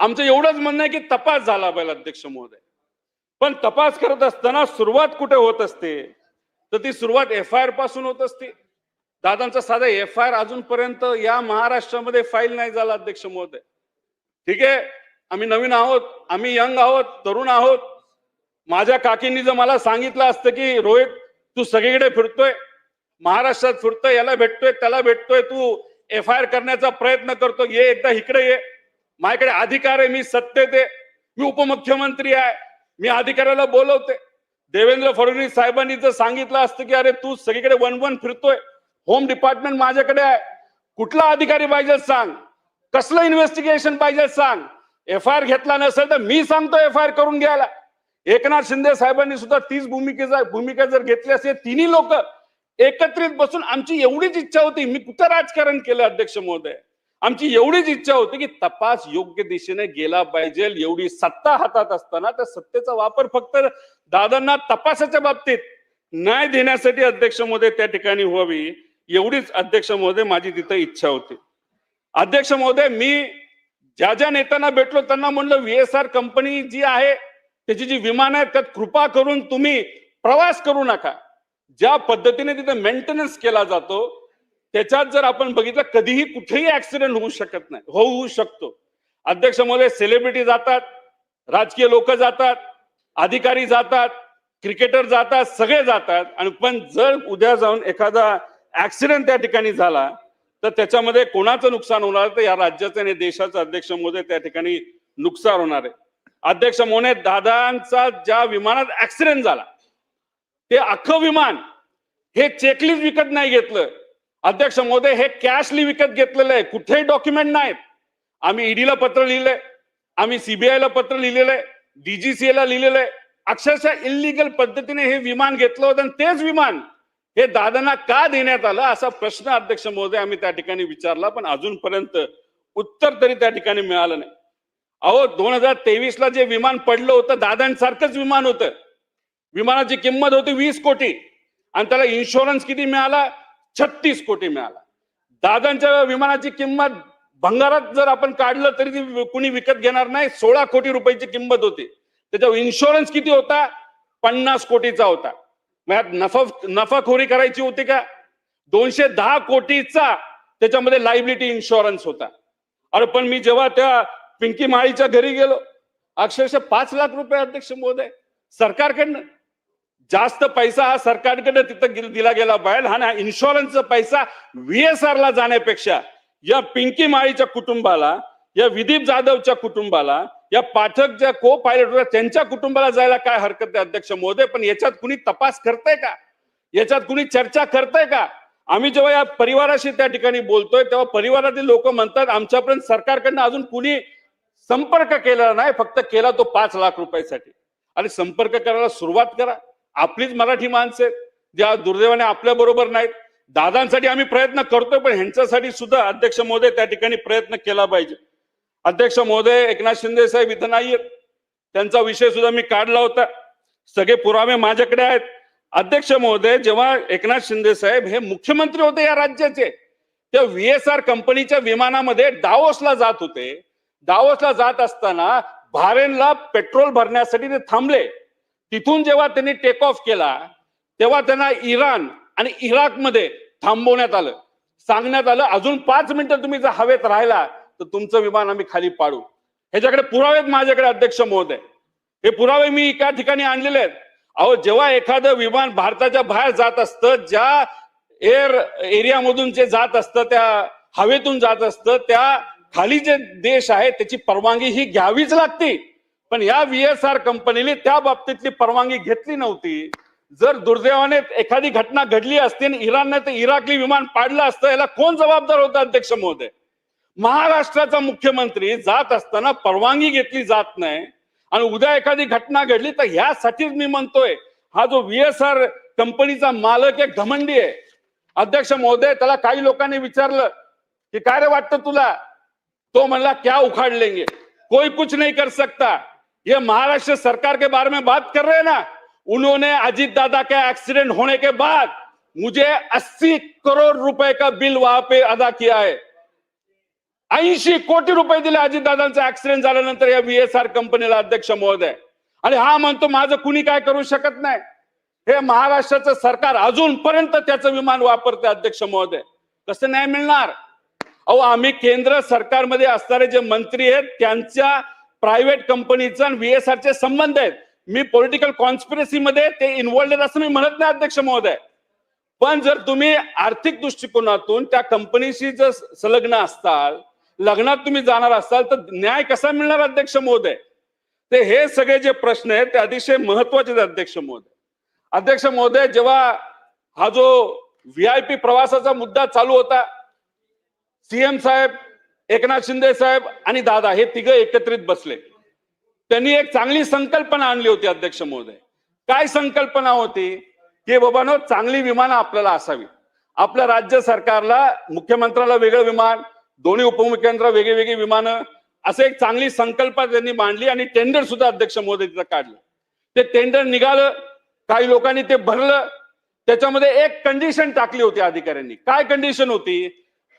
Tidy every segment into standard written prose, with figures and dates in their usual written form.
आमचं एवढंच म्हणणं आहे की तपास झाला पाहिजे अध्यक्ष महोदय. पण तपास करत असताना सुरुवात कुठे होत असते, तर ती सुरुवात FIR पासून होत असते. दादांचा साधा FIR अजूनपर्यंत या महाराष्ट्रामध्ये फाईल नाही झाला अध्यक्ष महोदय. ठीक आहे, आम्ही नवीन आहोत, आम्ही यंग आहोत, तरुण आहोत. माझ्या काकींनी जर मला सांगितलं असतं की रोहित तू सगळीकडे फिरतोय, महाराष्ट्रात फिरतोय, याला भेटतोय त्याला भेटतोय, तू FIR करण्याचा प्रयत्न करतो, ये एकदा इकडे ये, माझ्याकडे अधिकार आहे, मी सत्तेत आहे, मी उपमुख्यमंत्री आहे, मी अधिकाऱ्याला बोलवते. देवेंद्र फडणवीस साहेबांनी जर सांगितलं असतं की अरे तू सगळीकडे वन फिरतोय, होम डिपार्टमेंट माझ्याकडे आहे, कुठला अधिकारी पाहिजे सांग, कसलं इन्व्हेस्टिगेशन पाहिजे सांग, FIR घेतला नसेल तर मी सांगतो FIR करून घ्यायला. एकनाथ शिंदे साहेबांनी सुद्धा तीच भूमिका जर घेतली असेल, तिन्ही लोक एकत्रित बसून, आमची एवढीच इच्छा होती, मी कुठं राजकारण केलं अध्यक्ष महोदय, आमची एवढीच इच्छा होती की तपास योग्य दिशेने गेला पाहिजे. एवढी सत्ता हातात असताना त्या सत्तेचा वापर फक्त दादांना तपासाच्या बाबतीत न्याय देण्यासाठी अध्यक्ष महोदय त्या ठिकाणी व्हावी, एवढीच अध्यक्ष महोदय माझी तिथे इच्छा होती. अध्यक्ष महोदय, मी ज्या ज्या नेत्यांना भेटलो त्यांना म्हणलं VSR कंपनी जी आहे त्याची जी विमान आहेत त्यात कृपा करून तुम्ही प्रवास करू नका. ज्या पद्धतीने तिथे मेंटेनन्स केला जातो त्याच्यात जर आपण बघितलं कधीही कुठेही ऍक्सिडेंट होऊ शकत नाही, होऊ शकतो. अध्यक्ष महोदय, सेलिब्रिटी जातात, राजकीय लोक जातात, अधिकारी जातात, क्रिकेटर जातात, सगळे जातात, आणि पण जर उद्या जाऊन एखादा ऍक्सिडेंट त्या ठिकाणी झाला तर त्याच्यामध्ये कोणाचं नुकसान होणार, तर या राज्याचं आणि देशाचं अध्यक्ष महोदय त्या ठिकाणी नुकसान होणार आहे. अध्यक्ष महोदय, दादांचा ज्या विमानात ऍक्सिडेंट झाला ते अख्खं विमान हे चेकलिस्ट विकत नाही घेतलं अध्यक्ष महोदय, हे कॅशली विकत घेतलेलं आहे, कुठेही डॉक्युमेंट नाहीत. आम्ही ईडीला पत्र लिहिलंय, आम्ही CBIला पत्र लिहिलेलं आहे, DGCA लिहिलेलं आहे. अक्षरशः इलिगल पद्धतीने हे विमान घेतलं होतं आणि तेच विमान हे दादांना का देण्यात आलं असा प्रश्न अध्यक्ष महोदय आम्ही त्या ठिकाणी विचारला, पण अजूनपर्यंत उत्तर तरी त्या ठिकाणी मिळालं नाही. अहो, 2023ला जे विमान पडलं होतं दादांसारखंच विमान होतं, विमानाची किंमत होती 20 कोटी आणि त्याला इन्शुरन्स किती मिळाला, 36 कोटी मिळाला. दादांच्या विमानाची किंमत भंगारात जर आपण काढलं तरी ती कुणी विकत घेणार नाही, 16 कोटी रुपयाची किंमत होती. त्याच्यावर इन्शुरन्स किती होता, 50 कोटीचा होता. मग नफाखोरी करायची होती का, 210 कोटीचा त्याच्यामध्ये लायबिलिटी इन्शुरन्स होता. अरे पण मी जेव्हा त्या पिंकी माळीच्या घरी गेलो, अक्षरशः 5 लाख रुपये अध्यक्ष महोदय सरकारकडनं, जास्त पैसा हा सरकारकडे तिथं दिला गेला पाहिजे. हा इन्शुरन्सचा पैसा VSR ला जाण्यापेक्षा या पिंकी माळीच्या कुटुंबाला, या विदीप जाधवच्या कुटुंबाला, या पाठक ज्या को पायलट होत्या त्यांच्या कुटुंबाला जायला काय हरकत आहे अध्यक्ष महोदय. पण याच्यात कुणी तपास करतंय का, याच्यात कुणी चर्चा करतंय का? आम्ही जेव्हा या परिवाराशी त्या ठिकाणी बोलतोय तेव्हा परिवारातील लोक म्हणतात आमच्यापर्यंत सरकारकडनं अजून कुणी संपर्क केलेला नाही, फक्त केला तो 5 लाख रुपयासाठी. आणि संपर्क करायला सुरुवात करा. आपलीच मराठी माणसं ज्या दुर्दैवाने आपल्या बरोबर नाहीत. दादांसाठी आम्ही प्रयत्न करतोय, पण ह्यांच्यासाठी सुद्धा अध्यक्ष महोदय त्या ठिकाणी प्रयत्न केला पाहिजे. अध्यक्ष महोदय, एकनाथ शिंदे साहेब इथं नाहीयेत, त्यांचा विषय सुद्धा मी काढला होता, सगळे पुरावे माझ्याकडे आहेत. अध्यक्ष महोदय, जेव्हा एकनाथ शिंदे साहेब हे मुख्यमंत्री होते या राज्याचे, त्या VSR कंपनीच्या विमानामध्ये दावोसला जात होते. दावोसला जात असताना बहारेनला पेट्रोल भरण्यासाठी ते थांबले. तिथून जेव्हा त्यांनी टेक ऑफ केला तेव्हा त्यांना इराण आणि इराकमध्ये थांबवण्यात आलं. सांगण्यात आलं अजून 5 मिनिटं तुम्ही जर हवेत राहिला तर तुमचं विमान आम्ही खाली पाडू. ह्याच्याकडे पुरावे आहेत माझ्याकडे अध्यक्ष महोदय, हे पुरावे मी एका ठिकाणी आणलेले आहेत. अहो, जेव्हा एखादं विमान भारताच्या बाहेर जात असतं, ज्या एअर एरियामधून जे जात असतं, त्या हवेतून जात असतं, त्या खाली जे देश आहे त्याची परवानगी ही घ्यावीच लागते. पण या VSR कंपनीने त्या बाबतीतली परवानगी घेतली नव्हती. जर दुर्दैवाने एखादी घटना घडली असती आणि इराणने ते इराकली विमान पाडलं असतं, याला कोण जबाबदार होता अध्यक्ष महोदय? महाराष्ट्राचा मुख्यमंत्री जात असताना परवानगी घेतली जात नाही आणि उद्या एखादी घटना घडली तर ह्यासाठीच मी म्हणतोय, हा जो VSR कंपनीचा मालक आहे घमंडी आहे. अध्यक्ष महोदय, त्याला काही लोकांनी विचारलं की काय रे वाटतं तुला, तो म्हणला क्या उखाड़ लेंगे, कोई कुछ नहीं कर सकता. ये महाराष्ट्र सरकार के बारे में बात कर रहे हैं ना, उन्होंने अजीत दादा के एक्सीडेंट होने के बाद मुझे 80 करोड़ रुपए का बिल वहां पे अदा किया है. 80 कोटी रुपये दिले अजितदादांचा ऍक्सिडेंट झाल्यानंतर या VSR कंपनीला, अध्यक्ष महोदय. आणि हा म्हणतो माझं कुणी काय करू शकत नाही. हे महाराष्ट्राचं सरकार अजूनपर्यंत त्याचं विमान वापरते, अध्यक्ष महोदय. कसं नाही मिळणार? अहो, आम्ही केंद्र सरकारमध्ये असणारे जे मंत्री आहेत त्यांच्या प्रायव्हेट कंपनीचा VSRचे संबंध आहेत. मी पॉलिटिकल कॉन्स्पिरसी मध्ये ते इन्व्हॉल्ड आहेत असं मी म्हणत नाही, अध्यक्ष महोदय. पण जर तुम्ही आर्थिक दृष्टिकोनातून त्या कंपनीशी जर संलग्न असताल, लग्नात तुम्ही जाणार असाल, तर न्याय कसा मिळणार, अध्यक्ष महोदय? ते हे सगळे जे प्रश्न आहेत ते अतिशय महत्वाचे आहेत, अध्यक्ष महोदय. अध्यक्ष महोदय, जेव्हा हा जो VIP प्रवासाचा मुद्दा चालू होता, CM साहेब, एकनाथ शिंदे साहेब आणि दादा हे तिघ एकत्रित बसले. त्यांनी एक चांगली संकल्पना आणली होती, अध्यक्ष महोदय. काय संकल्पना होती? की बाबांनो, चांगली विमानं आपल्याला असावी. आपल्या राज्य सरकारला, मुख्यमंत्र्याला वेगळं विमान, दोन्ही उपमुख्यमंत्र्याला वेगळी वेगळी विमानं, असं एक चांगली संकल्पना त्यांनी मांडली. आणि टेंडर सुद्धा, अध्यक्ष महोदय, तिथं काढलं. ते टेंडर निघालं, काही लोकांनी ते भरलं. त्याच्यामध्ये एक कंडिशन टाकली होती अधिकाऱ्यांनी. काय कंडिशन होती?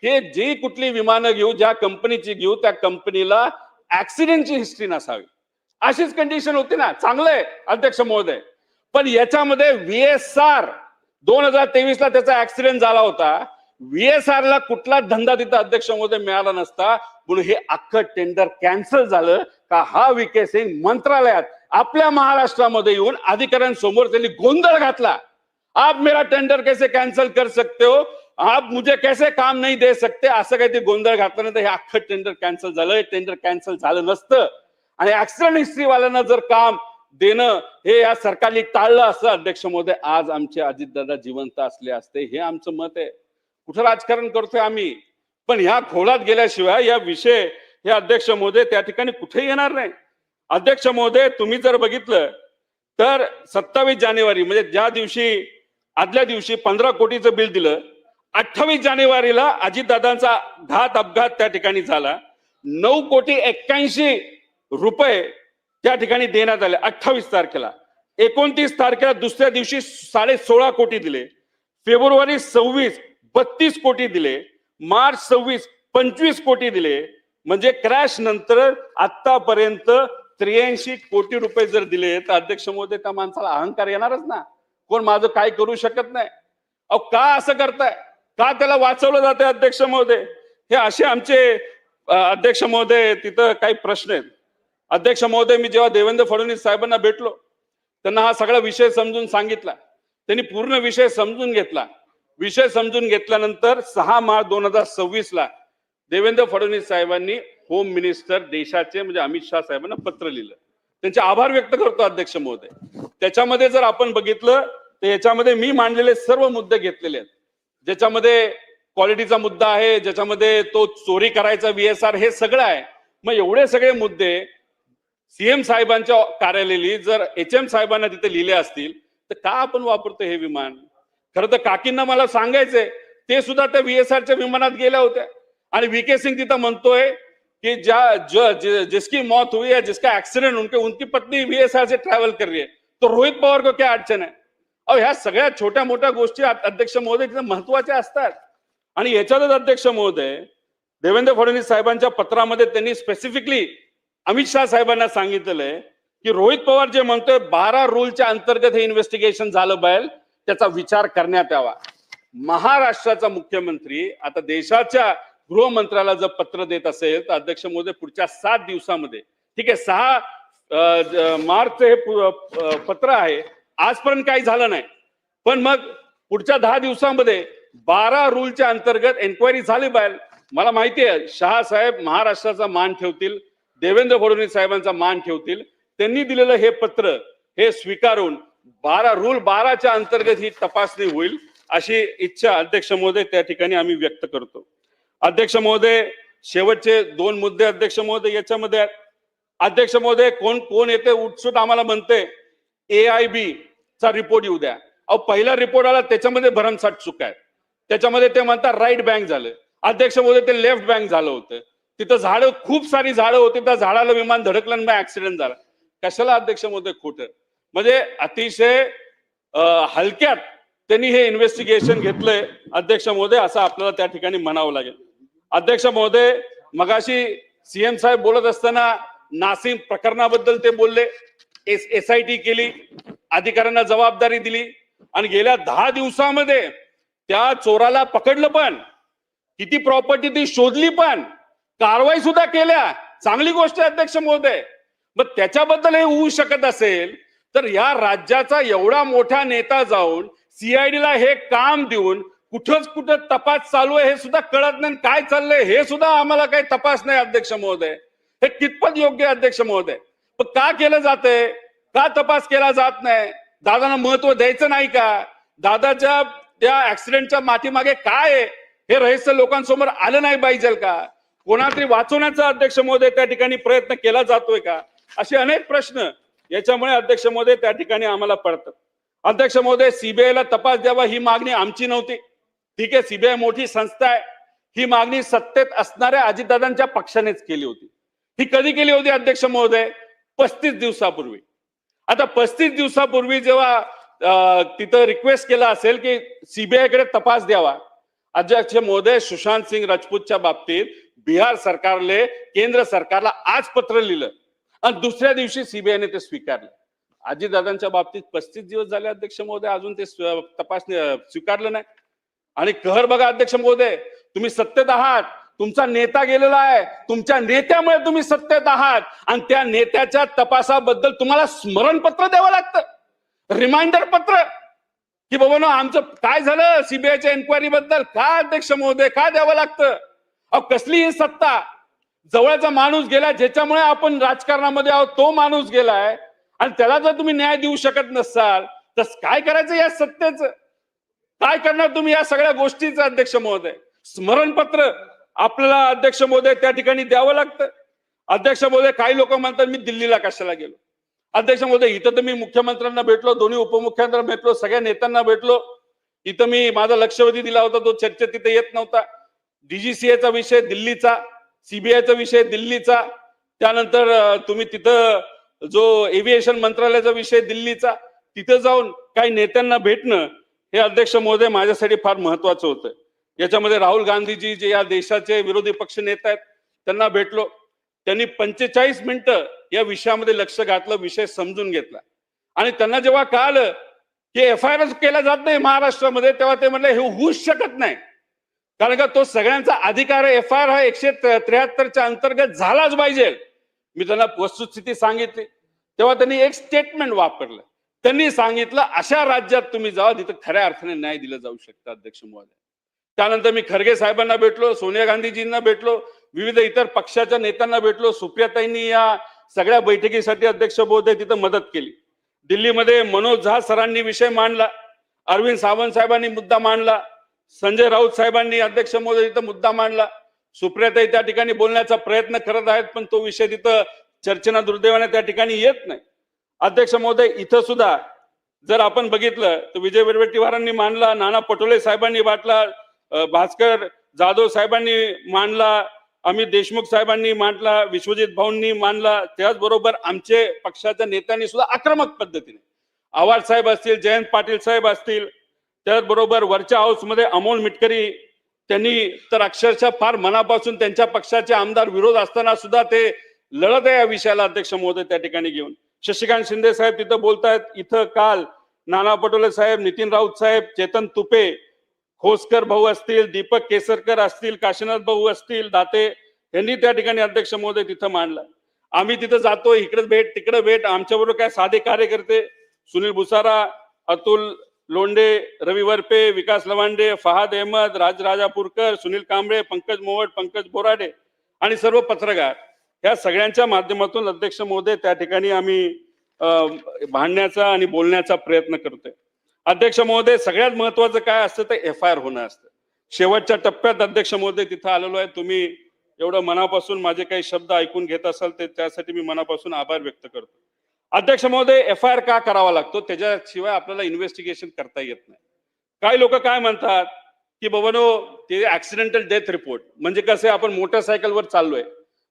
की जी कुठली विमानं घेऊ, ज्या कंपनीची घेऊ, त्या कंपनीला ऍक्सिडेंटची हिस्ट्री नसावी, अशीच कंडिशन होती ना. चांगलं आहे, अध्यक्ष महोदय. पण याच्यामध्ये VSR 2023 ला त्याचा ऍक्सिडेंट झाला होता. VSR ला कुठला धंदा तिथं, अध्यक्ष महोदय, मिळाला नसता. म्हणून हे अख्खं टेंडर कॅन्सल झालं का हा VK सिंग मंत्रालयात आपल्या महाराष्ट्रामध्ये येऊन अधिकाऱ्यांसमोर त्यांनी गोंधळ घातला. आप मेरा टेंडर कैसे कैंसिल कर सकते हो, आप मुझे कैसे काम नहीं दे सकते, असं काही ते गोंधळ घातल्यानंतर हे अख्खं टेंडर कॅन्सल झालं. टेंडर कॅन्सल झालं नसतं आणि ऍक्सिडेंट हिस्ट्रीवाल्यांना जर काम देणं हे या सरकारने टाळलं असं, अध्यक्ष महोदय, आज आमचे अजितदादा जिवंत असले असते. हे आमचं मत आहे. कुठं राजकारण करतोय आम्ही? पण ह्या खोलात गेल्याशिवाय या विषय हे, अध्यक्ष महोदय, त्या ठिकाणी कुठे येणार नाही. अध्यक्ष महोदय, तुम्ही जर बघितलं तर 27 जानेवारी म्हणजे ज्या दिवशी, आदल्या दिवशी 15 कोटीचं बिल दिलं, 28 जानेवारीला अजितदादांचा घात अपघात त्या ठिकाणी झाला. 9,81,00,000 रुपये त्या ठिकाणी देण्यात आले 28 तारखेला. 29 तारखेला दुसऱ्या दिवशी 16.5 कोटी दिले. फेब्रुवारी 26 32 कोटी दिले. मार्च 26 25 कोटी दिले. म्हणजे क्रॅश नंतर आतापर्यंत 83 कोटी रुपये जर दिले तर, अध्यक्ष महोदय, त्या माणसाला अहंकार येणारच ना. कोण माझं काय करू शकत नाही. अहो, का असं करताय? का त्याला वाचवलं जातंय, अध्यक्ष महोदय? हे असे आमचे, अध्यक्ष महोदय, तिथं काही प्रश्न आहेत. अध्यक्ष महोदय, मी जेव्हा देवेंद्र फडणवीस साहेबांना भेटलो, त्यांना हा सगळा विषय समजून सांगितला. त्यांनी पूर्ण विषय समजून घेतला. विषय समजून घेतल्यानंतर 6 मार्च 2026 ला देवेंद्र फडणवीस साहेबांनी होम मिनिस्टर देशाचे म्हणजे अमित शाह साहेबांना पत्र लिहिलं. त्यांचे आभार व्यक्त करतो, अध्यक्ष महोदय. त्याच्यामध्ये जर आपण बघितलं तर याच्यामध्ये मी मांडलेले सर्व मुद्दे घेतलेले आहेत. ज्याच्यामध्ये क्वालिटीचा मुद्दा आहे, ज्याच्यामध्ये तो चोरी करायचा VSR, हे सगळं आहे. मग एवढे सगळे मुद्दे CM साहेबांच्या कार्यालयाला जर HM साहेबांना तिथे लिहिले असतील तर का आपण वापरतो हे विमान? खरं तर काकींना मला सांगायचंय, ते सुद्धा त्या VSRच्या विमानात गेल्या होत्या. आणि VK सिंग तिथं म्हणतोय कि जिसकी मौत हुई है, जिसका एक्सीडेंट उनकी पत्नी VSR से ट्रैवल कर रही है, तो रोहित पवार को क्या अडचण आहे? अहो, ह्या सगळ्या छोट्या मोठ्या गोष्टी, अध्यक्ष महोदय, तिथे महत्वाच्या असतात. आणि याच्यातच, अध्यक्ष महोदय, देवेंद्र फडणवीस साहेबांच्या पत्रामध्ये त्यांनी स्पेसिफिकली अमित शाह साहेबांना सांगितलेलं आहे की रोहित पवार जे म्हणतोय 12 रूलच्या अंतर्गत हे इन्व्हेस्टिगेशन झालं पाहिजे, त्याचा विचार करण्यात यावा. महाराष्ट्राचा मुख्यमंत्री आता देशाच्या गृहमंत्र्याला जर पत्र देत असेल तर, अध्यक्ष महोदय, पुढच्या 7 दिवसामध्ये, ठीक आहे, 6 मार्च हे पत्र आहे, आजपर्यंत काही झालं नाही, पण मग पुढच्या 10 दिवसामध्ये 12 रूलच्या अंतर्गत एन्क्वायरी झाली पाहिजे. मला माहिती आहे शहा साहेब महाराष्ट्राचा मान ठेवतील, देवेंद्र फडणवीस साहेबांचा मान ठेवतील. त्यांनी दिलेलं हे पत्र हे स्वीकारून 12च्या अंतर्गत ही तपासणी होईल अशी इच्छा, अध्यक्ष महोदय, त्या ठिकाणी आम्ही व्यक्त करतो. अध्यक्ष महोदय, शेवटचे 2 मुद्दे, अध्यक्ष महोदय, याच्यामध्ये, अध्यक्ष महोदय, कोण येते उठसूट आम्हाला म्हणते AIB चा रिपोर्ट येऊ द्या. अहो, पहिला रिपोर्ट आला त्याच्यामध्ये भरमसाठ चुका आहेत. त्याच्यामध्ये ते म्हणतात राईट बँक झालं. अध्यक्ष महोदय, ते लेफ्ट बँक झालं होतं. तिथं झाडं, खूप सारी झाडं होती, त्या झाडाला विमान धडकलं आणि ऍक्सिडेंट झाला. कशाला, अध्यक्ष महोदय, खोटं? म्हणजे अतिशय हलक्यात त्यांनी हे इन्व्हेस्टिगेशन घेतलंय, अध्यक्ष महोदय, असं आपल्याला त्या ठिकाणी म्हणावं लागेल. अध्यक्ष महोदय, मगाशी सीएम साहेब बोलत असताना नासिम प्रकरणाबद्दल ते बोलले, SIT केली, अधिकाऱ्यांना जबाबदारी दिली आणि गेल्या 10 दिवसामध्ये त्या चोराला पकडलं पण, किती प्रॉपर्टी ती शोधली पण, कारवाई सुद्धा केल्या. चांगली गोष्ट आहे अध्यक्ष महोदय. मग त्याच्याबद्दल हे होऊ शकत असेल तर या राज्याचा एवढा मोठा नेता जाऊन CID ला हे काम देऊन कुठं तपास चालू आहे हे सुद्धा कळत नाही, काय चाललंय हे सुद्धा आम्हाला काही तपास नाही अध्यक्ष महोदय. हे कितपत योग्य अध्यक्ष महोदय? पण का केलं जातंय? का तपास केला जात नाही? दादांना महत्व द्यायचं नाही का? दादाच्या त्या ऍक्सिडेंटच्या मागे काय आहे हे रहस्य लोकांसमोर आलं नाही पाहिजे का? कोणातरी वाचवण्याचा अध्यक्ष महोदय त्या ठिकाणी प्रयत्न केला जातोय का? असे अनेक प्रश्न याच्यामुळे अध्यक्ष महोदय त्या ठिकाणी आम्हाला पडतात. अध्यक्ष महोदय, सीबीआयला तपास द्यावा ही मागणी आमची नव्हती. ठीक आहे, सीबीआय मोठी संस्था आहे. ही मागणी सत्तेत असणाऱ्या अजितदादांच्या पक्षानेच केली होती. ही कधी केली होती अध्यक्ष महोदय? 35 दिवसापूर्वी. आता 35 दिवसापूर्वी जेव्हा तिथं रिक्वेस्ट केला असेल की सीबीआय कडे तपास द्यावा, अध्यक्ष महोदय, सुशांत सिंग राजपूतच्या बाबतीत बिहार सरकारले केंद्र सरकारला आज पत्र लिहिलं आणि दुसऱ्या दिवशी सीबीआयने ते स्वीकारलं. अजितदादांच्या बाबतीत 35 दिवस झाले अध्यक्ष महोदय, अजून ते तपास स्वीकारलं नाही. आणि कहर बघा अध्यक्ष महोदय, तुम्ही सत्तेत आहात, तुमचा नेता गेलेला आहे, तुमच्या नेत्यामुळे तुम्ही सत्तेत आहात आणि त्या नेत्याच्या तपासाबद्दल तुम्हाला स्मरणपत्र द्यावं लागतं, रिमाइंडर पत्र की बाबा आमचं काय झालं सीबीआयच्या एन्क्वायरी बद्दल. का अध्यक्ष महोदय, का द्यावं लागतं? कसली ही सत्ता? जवळचा माणूस गेला ज्याच्यामुळे आपण राजकारणामध्ये आहोत, तो माणूस गेलाय आणि त्याला जर तुम्ही न्याय देऊ शकत नसाल तर काय करायचं या सत्तेचं? काय करणार तुम्ही या सगळ्या गोष्टीचं अध्यक्ष महोदय? स्मरणपत्र आपल्याला अध्यक्ष महोदय त्या ठिकाणी द्यावं लागतं. अध्यक्ष महोदय, काही लोक म्हणतात मी दिल्लीला कशाला गेलो. अध्यक्ष महोदय, इथं तर मी मुख्यमंत्र्यांना भेटलो, दोन्ही उपमुख्यमंत्र्यांना भेटलो, सगळ्या नेत्यांना भेटलो. इथं मी माझा लक्षवेधी दिला होता, तो चर्चेत तिथे येत नव्हता. DGCA विषय दिल्लीचा, सीबीआयचा विषय दिल्लीचा, त्यानंतर तुम्ही तिथं जो एव्हिएशन मंत्रालयाचा विषय दिल्लीचा, तिथं जाऊन काही नेत्यांना भेटणं हे अध्यक्ष महोदय माझ्यासाठी फार महत्वाचं होतं. याच्यामध्ये राहुल गांधीजी जे या देशाचे विरोधी पक्ष नेते आहेत त्यांना भेटलो. त्यांनी 45 मिनिटं या विषयामध्ये लक्ष घातलं, विषय समजून घेतला आणि त्यांना जेव्हा कळालं की FIR केला जात नाही महाराष्ट्रामध्ये, तेव्हा ते म्हणले हे होऊच शकत नाही, कारण का तो सगळ्यांचा अधिकार आहे. FIR हा 173च्या अंतर्गत झालाच पाहिजे. मी त्यांना वस्तुस्थिती सांगितली तेव्हा त्यांनी एक स्टेटमेंट वापरलं. त्यांनी सांगितलं अशा राज्यात तुम्ही जावा जिथे खऱ्या अर्थाने न्याय दिला जाऊ शकतो अध्यक्ष महोदय. त्यानंतर मी खरगे साहेबांना भेटलो, सोनिया गांधीजींना भेटलो, विविध इतर पक्षाच्या नेत्यांना भेटलो. सुप्रियाताईंनी या सगळ्या बैठकीसाठी अध्यक्ष महोदय तिथं मदत केली. दिल्लीमध्ये मनोज झा सरांनी विषय मांडला, अरविंद सावंत साहेबांनी मुद्दा मांडला, संजय राऊत साहेबांनी अध्यक्ष महोदय तिथं मुद्दा मांडला. सुप्रियाताई त्या ठिकाणी बोलण्याचा प्रयत्न करत आहेत पण तो विषय तिथं चर्चेना दुर्दैवाने त्या ठिकाणी येत नाही. अध्यक्ष महोदय, इथं सुद्धा जर आपण बघितलं तर विजय वडेट्टीवारांनी मांडला, नाना पटोले साहेबांनी मांडला, भास्कर जाधव साहेबांनी मांडला, अमित देशमुख साहेबांनी मांडला, विश्वजित भाऊंनी मांडला. त्याचबरोबर आमचे पक्षाच्या नेत्यांनी सुद्धा आक्रमक पद्धतीने, आवाज साहेब असतील, जयंत पाटील साहेब असतील, त्याचबरोबर वरच्या हाऊसमध्ये अमोल मिटकरी, त्यांनी तर अक्षरशः फार मनापासून त्यांच्या पक्षाचे आमदार विरोध असताना सुद्धा ते लढत आहे या विषयाला अध्यक्ष महोदय त्या ठिकाणी घेऊन. शशिकांत शिंदे साहेब तिथं बोलतायत. इथं काल नाना पटोले साहेब, नितीन राऊत साहेब, चेतन तुपे, खोसकर भाऊ असतील, दीपक केसरकर असतील, काशीनाथ भाऊ असतील, दाते यांनी त्या ठिकाणी अध्यक्ष महोदय तिथं मांडला. आम्ही तिथं जातो, इकडे भेट तिकडे भेट, आमच्याबरोबर काय साधे कार्यकर्ते सुनील भुसारा, अतुल लोंढे, रवी वरपे, विकास लवांडे, फहाद अहमद, राज राजापूरकर, सुनील कांबळे, पंकज मोवट, पंकज बोराडे आणि सर्व पत्रकार, या सगळ्यांच्या माध्यमातून अध्यक्ष महोदय त्या ठिकाणी आम्ही भांडण्याचा आणि बोलण्याचा प्रयत्न करतोय. अध्यक्ष महोदय, सगळ्यात महत्वाचं काय असतं तर FIR होणं असतं. शेवटच्या टप्प्यात अध्यक्ष महोदय तिथं आलेलो आहे. तुम्ही एवढं मनापासून माझे काही शब्द ऐकून घेत असाल तर त्यासाठी मी मनापासून आभार व्यक्त करतो. अध्यक्ष महोदय, FIR का करावा लागतो? त्याच्याशिवाय आपल्याला इन्व्हेस्टिगेशन करता येत नाही. काही लोक काय म्हणतात की बाबानो ते ऍक्सिडेंटल डेथ रिपोर्ट म्हणजे कसं, आपण मोटरसायकलवर चाललोय,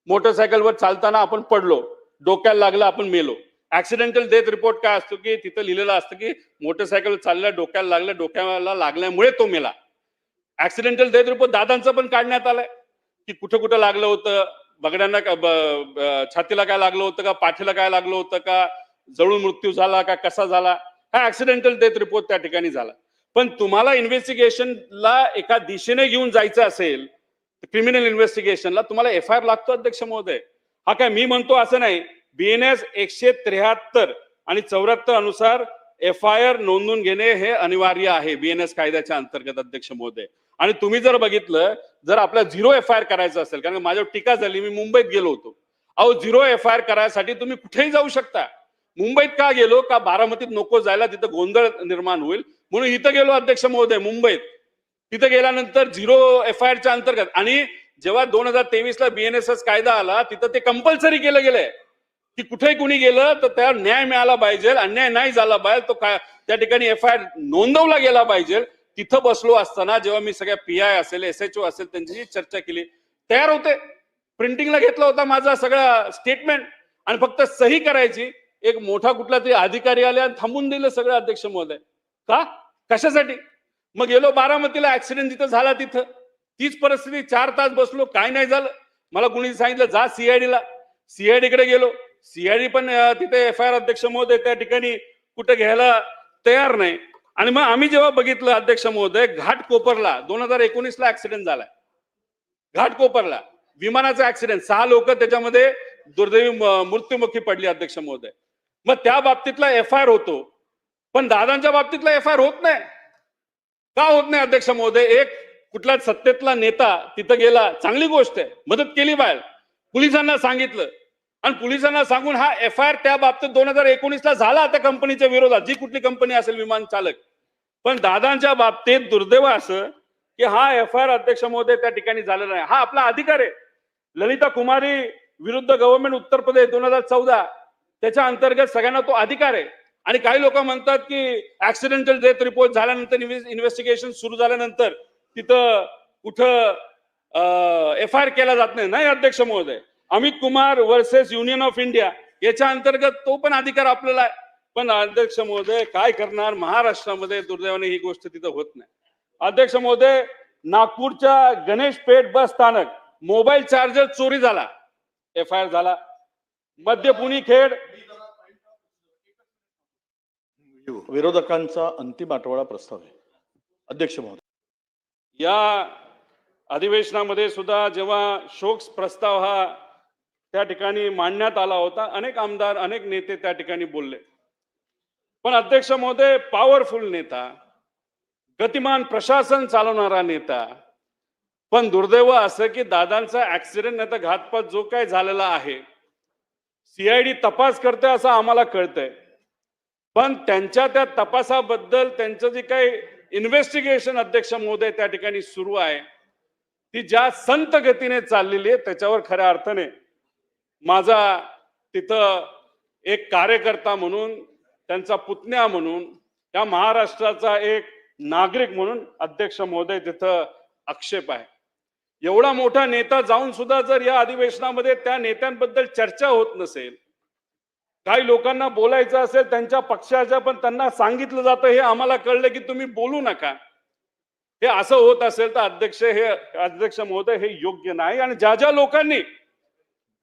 मोटरसायकलवर चालताना आपण पडलो, डोक्याला लागलं, आपण मेलो. ऍक्सिडेंटल डेथ रिपोर्ट काय असतो की तिथं लिहिलेलं असतं की मोटरसायकल चाललं, डोक्याला लागलं, डोक्याला लागल्यामुळे तो मेला. ऍक्सिडेंटल डेथ रिपोर्ट दादांचा पण काढण्यात आलाय. की कुठं कुठं लागलं होतं, बगड्यांना छातीला काय लागलं होतं का, पाठीला काय लागलं होतं का, जळून मृत्यू झाला का, कसा झाला, हा ऍक्सिडेंटल डेथ रिपोर्ट त्या ठिकाणी झाला. पण तुम्हाला इन्व्हेस्टिगेशनला एका दिशेने घेऊन जायचं असेल, क्रिमिनल इन्व्हेस्टिगेशनला तुम्हाला एफआयआर लागतो अध्यक्ष महोदय. हा काय मी म्हणतो असं नाही. BNS 173 आणि 74 अनुसार एफआयआर नोंदवून घेणे हे अनिवार्य आहे BNS कायद्याच्या अंतर्गत अध्यक्ष महोदय. आणि तुम्ही जर बघितलं, जर आपला 0 एफआयआर करायचं असेल, कारण माझ्यावर टीका झाली, मी मुंबईत गेलो होतो. अहो 0 एफआयआर करायसाठी तुम्ही कुठेही जाऊ शकता. मुंबईत का गेलो, का बारामतीत नको जायला, तिथं गोंधळ निर्माण होईल म्हणून इथं गेलो अध्यक्ष महोदय मुंबईत. तिथं गेल्यानंतर 0 एफआयआरच्या अंतर्गत, आणि जेव्हा 2023 ला BNS कायदा आला तिथं ते कंपल्सरी केलं गेलंय की कुठेही कुणी गेलं तर त्याला न्याय मिळाला पाहिजे, अन्याय नाही झाला पाहिजे, तो काय त्या ठिकाणी एफआयआर नोंदवला गेला पाहिजे. तिथं बसलो असताना जेव्हा मी सगळ्या PI असेल, SHO असेल त्यांची चर्चा केली, तयार होते, प्रिंटिंगला घेतला होता माझा सगळा स्टेटमेंट, आणि फक्त सही करायची. एक मोठा कुठला तरी अधिकारी आले आणि थांबून दिलं सगळं अध्यक्ष महोदय. का, कशासाठी? मग गेलो बारामतीला, ऍक्सिडेंट जिथं झाला तिथं तीच परिस्थिती, 4 तास बसलो, काय नाही झालं. मला कुणी सांगितलं जा CID ला, CID कडे गेलो, CID पण तिथे एफआयआर अध्यक्ष महोदय त्या ठिकाणी कुठे घ्यायला तयार नाही. आणि मग आम्ही जेव्हा बघितलं अध्यक्ष महोदय, घाटकोपरला 2019 ला ऍक्सिडेंट झालाय. घाटकोपरला विमानाचा ऍक्सिडेंट, 6 लोक त्याच्यामध्ये दुर्दैवी मृत्युमुखी पडली अध्यक्ष महोदय. मग त्या बाबतीतला एफआयआर होतो, पण दादांच्या बाबतीतला एफआयआर होत नाही. का होत नाही अध्यक्ष महोदय? एक कुठला सत्तेतला नेता तिथं गेला, चांगली गोष्ट आहे, मदत केली बाहेर, पोलिसांना सांगितलं, आणि पोलिसांना सांगून हा एफआयआर त्या बाबतीत 2019 ला झाला त्या कंपनीच्या विरोधात, जी कुठली कंपनी असेल विमान चालक. पण दादांच्या बाबतीत दुर्दैव असं की हा एफआयआर अध्यक्ष महोदय त्या ठिकाणी झालेला नाही. हा आपला अधिकार आहे. ललिता कुमारी विरुद्ध गव्हर्नमेंट उत्तर प्रदेश 2014 त्याच्या अंतर्गत सगळ्यांना तो अधिकार आहे. आणि काही लोक म्हणतात की ऍक्सिडेंटल डेथ रिपोर्ट झाल्यानंतर, इन्व्हेस्टिगेशन सुरू झाल्यानंतर तिथं कुठं एफआयआर केला जात नाही. नाही अध्यक्ष महोदय, Amit Kumar versus union of India याच्या अंतर्गत तो पण अधिकार आपल्याला आहे. पण अध्यक्ष महोदय काय करणार, महाराष्ट्रामध्ये दुर्दैवाने ही गोष्ट तिथं होत नाही. अध्यक्ष महोदय, नागपूरच्या गणेश पेठ बस स्थानक मोबाईल चार्जर चोरी झाला, एफआयआर झाला. मध्य पुणे खेड, विरोधकांचा अंतिम आठवडा प्रस्ताव आहे अध्यक्ष महोदय. या अधिवेशनामध्ये सुद्धा जेव्हा शोक प्रस्ताव हा त्या ठिकाणी मांडण्यात आला होता, अनेक आमदार, अनेक नेते त्या ठिकाणी बोलले. पण अध्यक्ष महोदय, पॉवरफुल नेता, गतिमान प्रशासन चालवणारा नेता, पण दुर्दैव असं की दादांचा ऍक्सिडेंट नाही तर घातपात जो काय झालेला आहे, CID तपास करते असं आम्हाला कळतंय. पण त्यांच्या त्या तपासाबद्दल त्यांचं जे काही इन्व्हेस्टिगेशन अध्यक्ष महोदय त्या ठिकाणी सुरू आहे, ती ज्या संत गतीने चाललेली आहे, त्याच्यावर खऱ्या अर्थाने माझा तिथं एक कार्यकर्ता म्हणून, त्यांचा पुतण्या म्हणून, या महाराष्ट्राचा एक नागरिक म्हणून अध्यक्ष महोदय तिथं आक्षेप आहे. एवढा मोठा नेता जाऊन सुद्धा जर या अधिवेशनामध्ये त्या नेत्यांबद्दल चर्चा होत नसेल, काही लोकांना बोलायचं असेल त्यांच्या पक्षाच्या, पण त्यांना सांगितलं जातं हे आम्हाला कळलं की तुम्ही बोलू नका, हे असं होत असेल तर अध्यक्ष महोदय हे योग्य नाही. आणि ज्या ज्या लोकांनी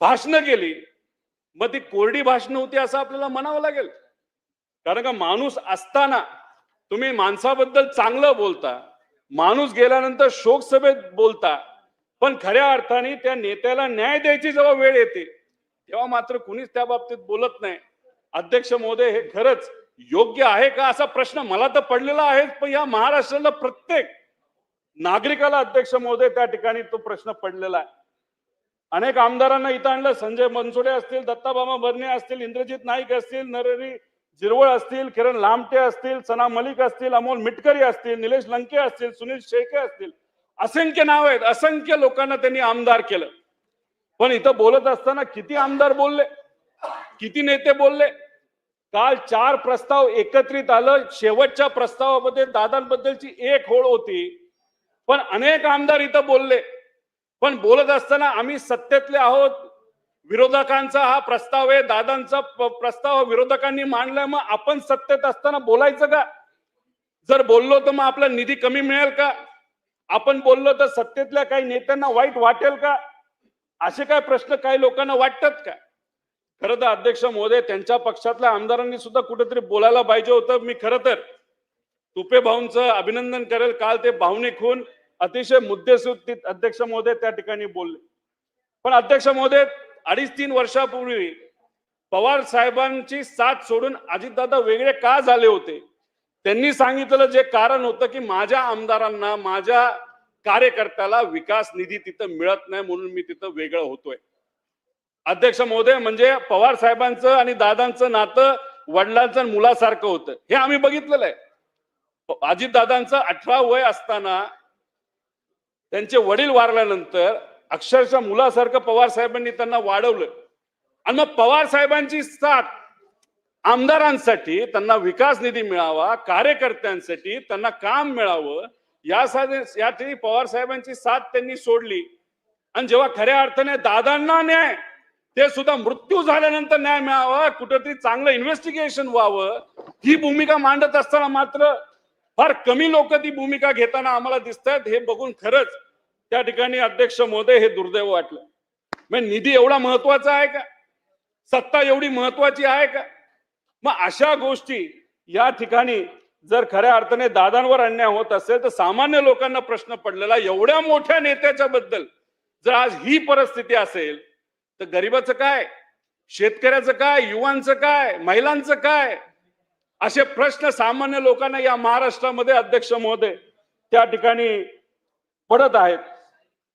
भाषणं केली, मग ती कोरडी भाषणं होती असं आपल्याला म्हणावं लागेल. कारण का माणूस असताना तुम्ही माणसाबद्दल चांगलं बोलता, माणूस गेल्यानंतर शोक सभेत बोलता, पण खऱ्या अर्थाने त्या नेत्याला न्याय द्यायची जेव्हा वेळ येते तेव्हा मात्र कुणीच त्या बाबतीत बोलत नाही. अध्यक्ष महोदय, हे खरंच योग्य आहे का असा प्रश्न मला तर पडलेला आहे, पण या महाराष्ट्राला प्रत्येक नागरिकाला अध्यक्ष महोदय त्या ठिकाणी तो प्रश्न पडलेला आहे. अनेक आमदारांना इथं आणलं, संजय बनसोडे असतील, दत्ताबाबा बर्णे असतील, इंद्रजित नाईक असतील, नरहरी जिरवळ असतील, किरण लामटे असतील, सना मलिक असतील, अमोल मिटकरी असतील, निलेश लंके असतील, सुनील शेळके असतील, असंख्य नाव आहेत, असंख्य लोकांना त्यांनी आमदार केलं. पण इथं बोलत असताना किती आमदार बोलले, किती नेते बोलले. काल 4 प्रस्ताव एकत्रित आलं, शेवटच्या प्रस्तावामध्ये दादांबद्दलची एक ओळ होती, पण अनेक आमदार इथं बोलले. पण बोलत असताना आम्ही सत्तेतले आहोत, विरोधकांचा हा प्रस्ताव आहे, दादांचा प्रस्ताव विरोधकांनी मांडलाय, मग आपण सत्तेत असताना बोलायचं का? जर बोललो तर मग आपला निधी कमी मिळेल का? आपण बोललो तर सत्तेतल्या काही नेत्यांना वाईट वाटेल का? असे काय प्रश्न काही लोकांना वाटतात का? खरं तर अध्यक्ष महोदय, त्यांच्या पक्षातल्या आमदारांनी सुद्धा कुठेतरी बोलायला पाहिजे होतं. मी खरं तर तुपे भाऊंचं अभिनंदन करेल. काल ते भावनिक होऊन अतिशय मुद्देसूद अध्यक्ष महोदय त्या ठिकाणी बोलले. पण अध्यक्ष महोदय, 2.5-3 वर्षापूर्वी पवार साहेबांची साथ सोडून अजितदादा वेगळे का झाले होते? त्यांनी सांगितलं जे कारण होतं की माझ्या आमदारांना, माझ्या कार्यकर्त्याला विकास निधी तिथं मिळत नाही म्हणून मी तिथं वेगळं होतोय. अध्यक्ष महोदय, म्हणजे पवार साहेबांचं आणि दादांचं नातं वडिलांचं आणि मुलासारखं होतं. हे आम्ही बघितलेलं आहे. अजितदादांचं 18 वय असताना त्यांचे वडील वारल्यानंतर अक्षरशः मुलासारखं पवार साहेबांनी त्यांना वाढवलं. आणि मग पवार साहेबांची साथ आमदारांसाठी, त्यांना विकास निधी मिळावा, कार्यकर्त्यांसाठी त्यांना काम मिळावं, यासाठी पवार साहेबांची साथ त्यांनी सोडली. आणि जेव्हा खऱ्या अर्थाने दादांना न्याय, ते सुद्धा मृत्यू झाल्यानंतर न्याय मिळावा, कुठेतरी चांगलं इन्व्हेस्टिगेशन व्हावं, ही भूमिका मांडत असताना मात्र फार कमी लोक ती भूमिका घेताना आम्हाला दिसतात. हे बघून खरंच त्या ठिकाणी अध्यक्ष महोदय हे दुर्दैव वाटलं. म्हणजे निधी एवढा महत्वाचा आहे का? सत्ता एवढी महत्वाची आहे का? मग अशा गोष्टी या ठिकाणी जर खऱ्या अर्थाने दादांवर अन्याय होत असेल तर सामान्य लोकांना प्रश्न पडलेला, एवढ्या मोठ्या नेत्याच्या बद्दल जर आज ही परिस्थिती असेल तर गरीबाचं काय, शेतकऱ्याचं काय, युवांचं काय, महिलांचं काय, असे प्रश्न सामान्य लोकांना या महाराष्ट्रामध्ये अध्यक्ष महोदय त्या ठिकाणी पडत आहेत.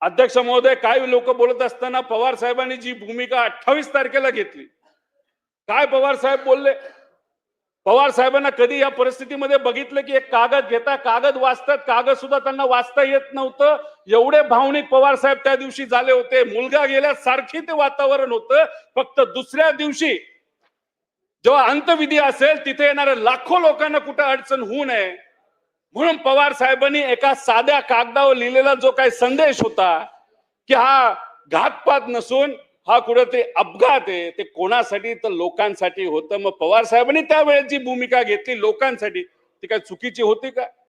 अध्यक्ष महोदय, काही लोक बोलत असताना पवार साहेबांनी जी भूमिका 28 तारखेला घेतली, काय पवार साहेब बोलले? पवार साहेबांना कधी या परिस्थितीमध्ये बघितलं की एक कागद घेता, कागद वाचतात, कागद सुद्धा त्यांना वाचता येत नव्हतं. एवढे भावनिक पवार साहेब त्या दिवशी झाले होते. मुलगा गेल्यासारखी ते वातावरण होतं. फक्त दुसऱ्या दिवशी जेव्हा अंतविधी असेल तिथे येणाऱ्या लाखो लोकांना कुठे अडचण होऊ नये म्हणून पवार साहेबांनी एका साध्या कागदावर लिहिलेला जो काही संदेश होता की हा घातपात नसून हा कुठेतरी अपघात आहे, ते कोणासाठी तर लोकांसाठी होतं. मग पवार साहेबांनी त्यावेळेस जी भूमिका घेतली लोकांसाठी, ती काय चुकीची होती का?